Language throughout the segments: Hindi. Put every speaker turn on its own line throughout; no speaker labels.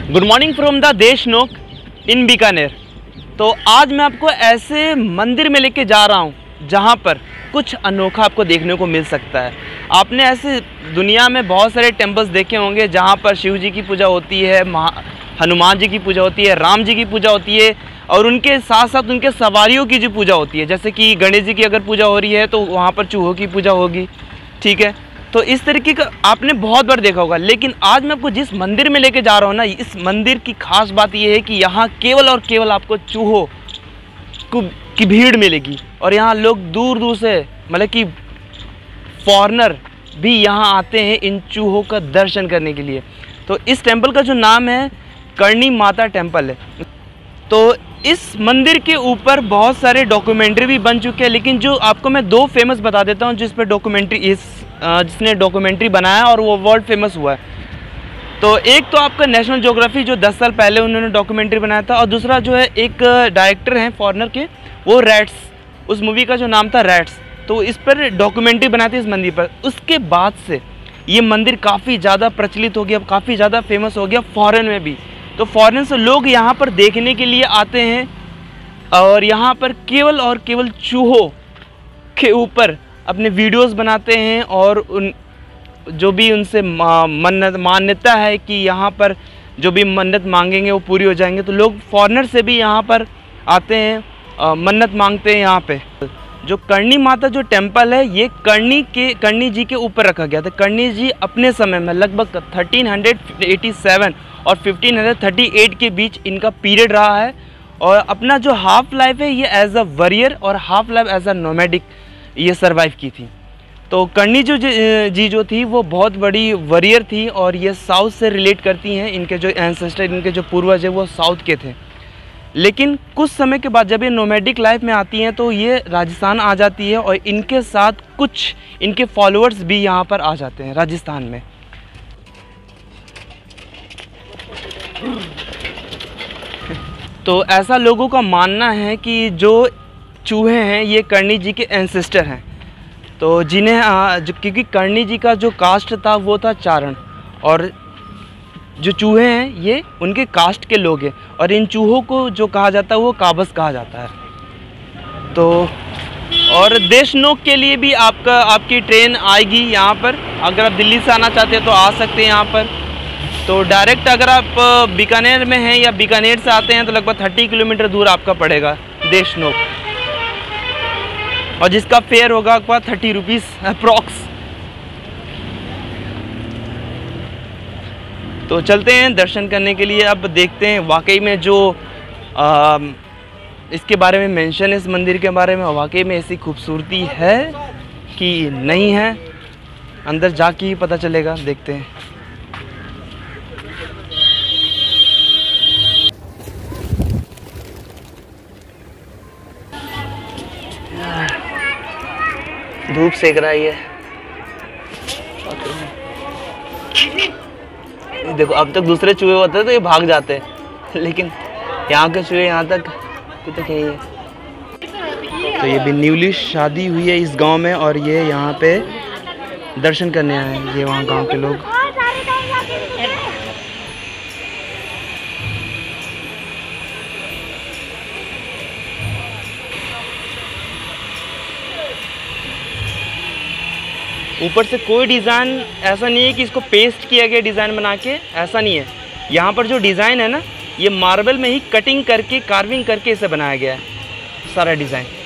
Good morning from the Deshnok in Bikaner. तो आज मैं आपको ऐसे मंदिर में लेके जा रहा हूँ जहाँ पर कुछ अनोखा आपको देखने को मिल सकता है। आपने ऐसे दुनिया में बहुत सारे टेम्पल्स देखे होंगे जहाँ पर शिव जी की पूजा होती है, हनुमान जी की पूजा होती है, राम जी की पूजा होती है और उनके साथ साथ उनके सवारियों की जो पूजा होती है। जैसे कि गणेश जी की अगर पूजा हो रही है तो वहाँ पर चूहों की पूजा होगी, ठीक है। तो इस तरीके का आपने बहुत बार देखा होगा। लेकिन आज मैं आपको जिस मंदिर में लेके जा रहा हूँ ना, इस मंदिर की खास बात यह है कि यहाँ केवल और केवल आपको चूहों की भीड़ मिलेगी और यहाँ लोग दूर दूर से मतलब कि फॉरेनर भी यहाँ आते हैं इन चूहों का दर्शन करने के लिए। तो इस टेम्पल का जो नाम है करणी माता टेम्पल है। तो इस मंदिर के ऊपर बहुत सारे डॉक्यूमेंट्री भी बन चुके हैं, लेकिन जो आपको मैं दो फेमस बता देता हूँ जिस पर जिसने डॉक्यूमेंट्री बनाया और वो वर्ल्ड फेमस हुआ है। तो एक तो आपका नेशनल ज्योग्राफी जो 10 साल पहले उन्होंने डॉक्यूमेंट्री बनाया था, और दूसरा जो है एक डायरेक्टर हैं फॉरेनर के, वो रैट्स, उस मूवी का जो नाम था रैट्स, तो इस पर डॉक्यूमेंट्री बनाई थी इस मंदिर पर। उसके बाद से ये मंदिर काफ़ी ज़्यादा प्रचलित हो गया, काफ़ी ज़्यादा फेमस हो गया फॉरेन में भी। तो फॉरेन से लोग यहाँ पर देखने के लिए आते हैं और यहाँ पर केवल और केवल चूहों के ऊपर अपने वीडियोस बनाते हैं और उन जो भी उनसे मान्यता है कि यहाँ पर जो भी मन्नत मांगेंगे वो पूरी हो जाएंगे। तो लोग फॉरेनर से भी यहाँ पर आते हैं, मन्नत मांगते हैं। यहाँ पे जो करणी माता जो टेम्पल है ये करणी जी के ऊपर रखा गया था। करणी जी अपने समय में लगभग 1387 और 1538 के बीच इनका पीरियड रहा है और अपना जो हाफ लाइफ है ये एज अ वॉरियर और half life as a nomadic ये सरवाइव की थी। तो करणी जी जो थी वो बहुत बड़ी वॉरियर थी और ये साउथ से रिलेट करती हैं। इनके जो एंसेस्टर, इनके जो पूर्वज है वो साउथ के थे। लेकिन कुछ समय के बाद जब ये नोमैडिक लाइफ में आती हैं तो ये राजस्थान आ जाती है और इनके साथ कुछ इनके फॉलोअर्स भी यहाँ पर आ जाते हैं राजस्थान में। तो ऐसा लोगों का मानना है कि जो चूहे हैं ये करणी जी के एंसेस्टर हैं। तो जिन्हें क्योंकि करणी जी का जो कास्ट था वो था चारण और जो चूहे हैं ये उनके कास्ट के लोग हैं और इन चूहों को जो कहा जाता है वो काबस कहा जाता है। तो और देशनोक के लिए भी आपकी ट्रेन आएगी यहाँ पर। अगर आप दिल्ली से आना चाहते हैं तो आ सकते हैं यहाँ पर। तो डायरेक्ट अगर आप बीकानेर में हैं या बीकानेर से आते हैं तो लगभग 30 किलोमीटर दूर आपका पड़ेगा देशनोक, और जिसका फेयर होगा आपका 30 रुपीज़ अप्रॉक्स। तो चलते हैं दर्शन करने के लिए। अब देखते हैं वाकई में जो इसके बारे में मेंशन है, इस मंदिर के बारे में वाकई में ऐसी खूबसूरती है कि नहीं है। अंदर जाके ही पता चलेगा, देखते हैं। धूप सेक रहा है ये देखो। अब तक दूसरे चूहे होते हैं तो ये भाग जाते हैं, लेकिन यहाँ के चूहे यहाँ तक यही है। तो ये भी न्यूली शादी हुई है इस गांव में और ये यहाँ पे दर्शन करने आए हैं, ये वहाँ गांव के लोग। ऊपर से कोई डिज़ाइन ऐसा नहीं है कि इसको पेस्ट किया गया डिज़ाइन बना के, ऐसा नहीं है। यहाँ पर जो डिज़ाइन है ना ये मार्बल में ही कटिंग करके, कार्विंग करके इसे बनाया गया है सारा डिज़ाइन।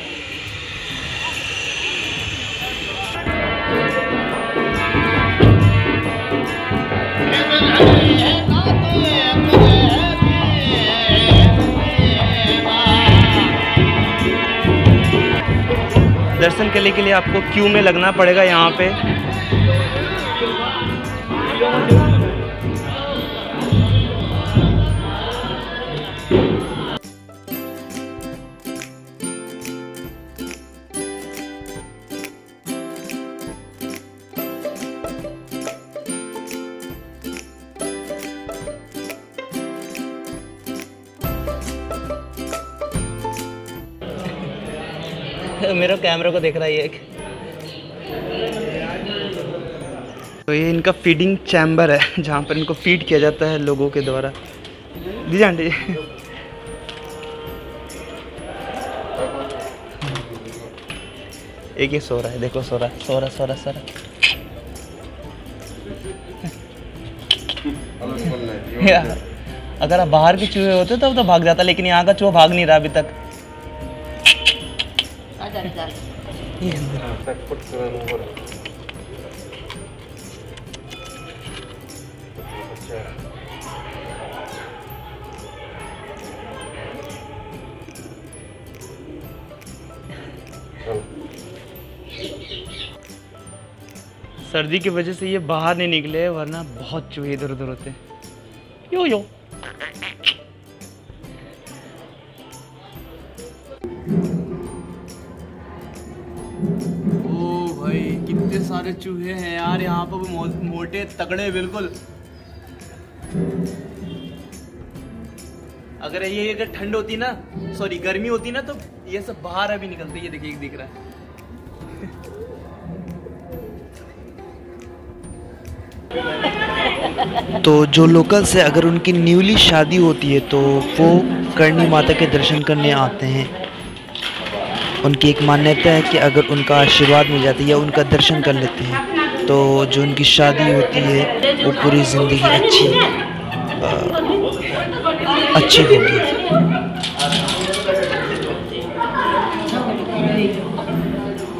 दर्शन करने के लिए आपको क्यू में लगना पड़ेगा यहाँ पे। मेरा कैमरा को देख रहा है ये एक। तो ये इनका फीडिंग चैम्बर है जहाँ पर इनको फीड किया जाता है लोगों के द्वारा। जी आंटी। एक ही सो रहा है, देखो सो रहा है, सो रहा सो रहा सो रहा। अगर आप बाहर के चूहे होते तो भाग जाता, लेकिन यहाँ का चूहा भाग नहीं रहा अभी तक। सर्दी की वजह से ये बाहर नहीं निकले, वरना बहुत चूहे इधर उधर होते। यो यो ओ भाई कितने सारे चूहे हैं यार यहाँ पर, मोटे तगड़े बिल्कुल। अगर ये अगर ठंड होती ना, सॉरी गर्मी होती ना, तो ये सब बाहर अभी निकलते। ये देखिए दिख रहा है। तो जो लोकल्स है, अगर उनकी न्यूली शादी होती है तो वो करणी माता के दर्शन करने आते हैं। उनकी एक मान्यता है कि अगर उनका आशीर्वाद मिल जाता है या उनका दर्शन कर लेते हैं तो जो उनकी शादी होती है वो पूरी ज़िंदगी अच्छी होगी।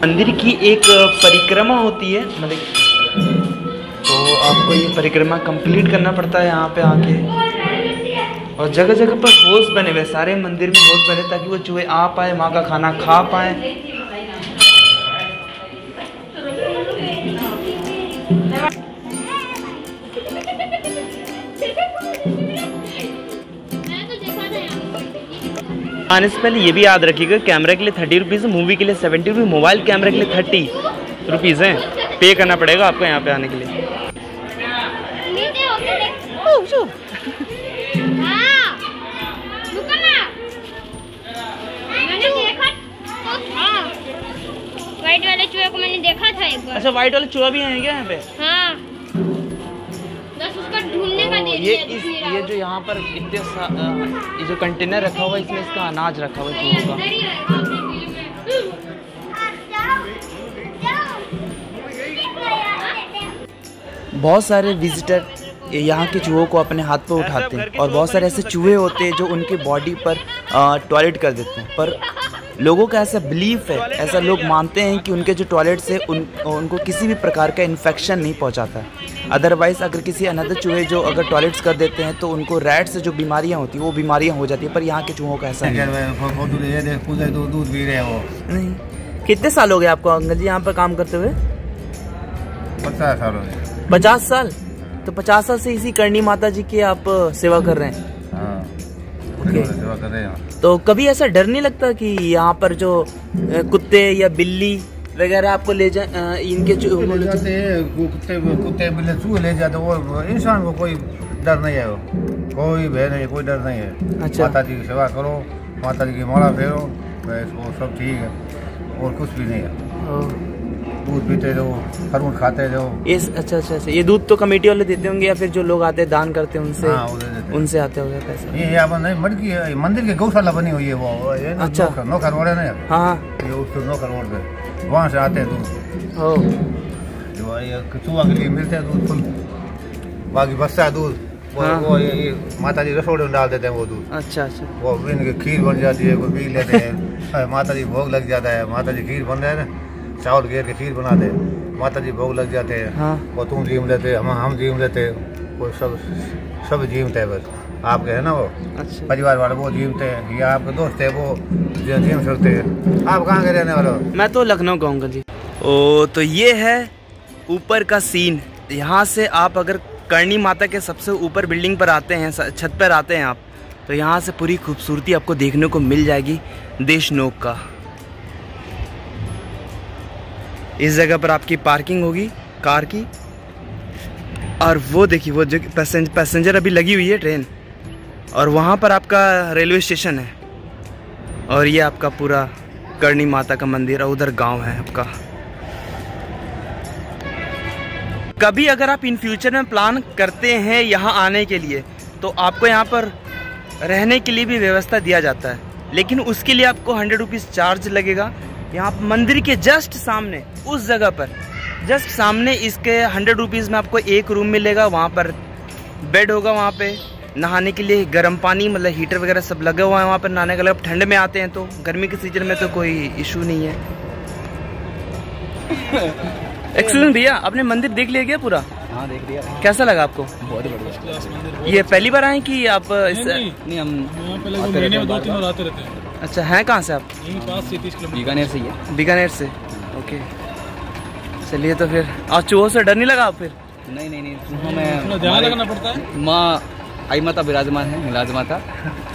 मंदिर की एक परिक्रमा होती है, मतलब तो आपको ये परिक्रमा कंप्लीट करना पड़ता है यहाँ पे आके। और जगह जगह पर होस्ट बने हुए, सारे मंदिर में होस्ट बने ताकि वो चूहे आ पाए, माँ का खाना खा पाए। आने से पहले ये भी याद रखिएगा, कैमरा के लिए 30 रुपीज़, मूवी के लिए 70 रुपीज़, मोबाइल कैमरा के लिए 30 रुपीज़ हैं, पे करना पड़ेगा आपको यहाँ पे आने के लिए।
व्हाइट वाले चूहे को मैंने देखा था एक बार।
अच्छा व्हाइट वाले चूहा भी हैं क्या यहाँ पे?
हाँ, बस उसका ढूंढने का देरी है।
ये जो यहाँ पर इतने ये जो कंटेनर रखा हुआ है, इसमें इसका अनाज रखा हुआ है चूहों का। बहुत सारे विजिटर यहाँ के चूहों को अपने हाथ पर उठाते हैं और बहुत सारे ऐसे चूहे होते हैं जो उनके बॉडी पर टॉयलेट कर देते हैं। पर लोगों का ऐसा बिलीफ है, ऐसा लोग मानते हैं कि उनके जो टॉयलेट से उनको किसी भी प्रकार का इन्फेक्शन नहीं पहुँचाता है। अदरवाइज़ अगर किसी अनदर चूहे जो अगर टॉयलेट्स कर देते हैं तो उनको रैट से जो बीमारियाँ होती हैं वो बीमारियाँ हो जाती है। पर यहाँ के चूहों का ऐसा नहीं। कितने साल हो गए आपको अंकल जी यहाँ पर काम करते हुए?
50 साल हो गए।
50 साल? तो 50 साल से इसी करणी माता जी की आप सेवा कर रहे हैं?
हाँ, सेवा कर रहे हैं।
तो कभी ऐसा डर नहीं लगता कि यहाँ पर जो कुत्ते या बिल्ली वगैरह आपको ले जाए, इनके कुत्ते बिल्ली चूहे ले जाते, वो इंसान को कोई डर नहीं है, कोई भय नहीं, कोई डर नहीं है। अच्छा। माता जी की सेवा करो, माता जी की माला फेरो, बस वो सब ठीक है, और कुछ भी नहीं है। दूध पीते रहो, फरूट खाते रहो। अच्छा, ये दूध तो कमेटी वाले देते होंगे या फिर जो लोग आते हैं दान करते हैं उनसे? हाँ, उनसे आते होंगे पैसा। ये अपन नहीं, मटकी मंदिर की गौशाला बनी हुई है वो। अच्छा, नौकर रोड है ना? हाँ, ये उस नौकर रोड पे, वहाँ से आते हैं दूध। जो चूहा के लिए मिलते हैं दूध फुल, बाकी बचता है दूध वो ये माता जी रसोड़े में डाल देते हैं वो दूध। अच्छा, वो इनकी खीर बन जाती है, वो पी लेते हैं। माता जी भोग लग जाता है, माता जी खीर बन रहा है ना, चावल घेर के खीर बनाते हैं, माता जी भोग लग जाते हैं। हाँ। वो तुम जीव देते, हम जीव देते, वो सब जीवते हैं। बस आपके है ना वो। अच्छा। परिवार वाले वो जीवते हैं, या आपके दोस्त है वो जीव सकते हैं। आप कहाँ के रहने वाले हो? मैं तो लखनऊ का हूँ जी। ओ, तो ये है ऊपर का सीन। यहाँ से आप अगर करणी माता के सबसे ऊपर बिल्डिंग पर आते हैं, छत पर आते हैं आप, तो यहाँ से पूरी खूबसूरती आपको देखने को मिल जाएगी देशनोक का। इस जगह पर आपकी पार्किंग होगी कार की, और वो देखिए वो जो पैसेंजर अभी लगी हुई है ट्रेन, और वहाँ पर आपका रेलवे स्टेशन है, और ये आपका पूरा करणी माता का मंदिर, और उधर गांव है आपका। कभी अगर आप इन फ्यूचर में प्लान करते हैं यहाँ आने के लिए, तो आपको यहाँ पर रहने के लिए भी व्यवस्था दिया जाता है, लेकिन उसके लिए आपको 100 रुपीज़ चार्ज लगेगा। यहाँ मंदिर के जस्ट सामने उस जगह पर जस्ट सामने इसके 100 रुपीज़ में आपको एक रूम मिलेगा। वहाँ पर बेड होगा, वहाँ पे नहाने के लिए गर्म पानी मतलब हीटर वगैरह सब लगा हुआ है वहाँ पर नहाने का। अब ठंड में आते हैं तो गर्मी के सीजन में तो कोई इशू नहीं है। एक्सीलेंट भैया, आपने मंदिर देख लिया क्या पूरा?
हाँ देख लिया।
कैसा लगा आपको?
बहुत बढ़िया।
ये पहली बार आए कि आप
नहीं हम
यहाँ पे लगभग महीने में 2-3 बार आते रहते हैं।
अच्छा, हैं कहाँ से आप?
यहीं पास से 30 किलोमीटर
बीकानेर से ही है।
बीकानेर से, ओके। चलिए तो फिर, और चूहों से डर नहीं लगा आप फिर?
नहीं नहीं नहीं,
थोड़ा
हमें
ध्यान रखना पड़ता है।
माँ आई माता विराजमान है, मिलाज माता,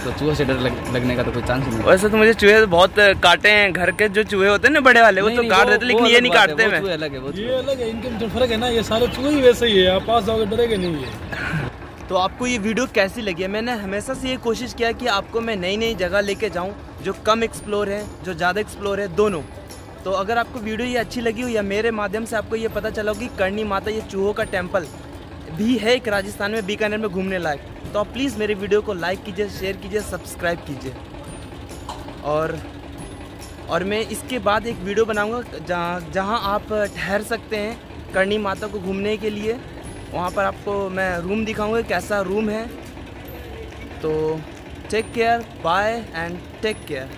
तो चूहों से डर लगने का तो कोई चांस नहीं।
वैसे तो मुझे चूहे बहुत काटे हैं, घर के जो चूहे होते हैं ना बड़े वाले, वो तो काट देते, लेकिन ये नहीं काटते। मैं
चूहे अलग है, वो
ये अलग है, इनके जो फर्क है ना, ये सारे चूहे ही वैसे ही है, आप पास जाओगे डरेंगे नहीं है।
तो आपको ये वीडियो कैसी लगी है? मैंने हमेशा से ये कोशिश किया कि आपको मैं नई नई जगह लेके जाऊं, जो कम एक्सप्लोर है, जो ज़्यादा एक्सप्लोर है, दोनों। तो अगर आपको वीडियो ये अच्छी लगी हो या मेरे माध्यम से आपको ये पता चला हो कि करणी माता ये चूहों का टेम्पल भी है एक राजस्थान में, बीकानेर में घूमने लायक, तो आप प्लीज़ मेरे वीडियो को लाइक कीजिए, शेयर कीजिए, सब्सक्राइब कीजिए। और मैं इसके बाद एक वीडियो बनाऊंगा जहां आप ठहर सकते हैं करणी माता को घूमने के लिए। वहां पर आपको मैं रूम दिखाऊंगा कैसा रूम है। तो take care, bye and take care.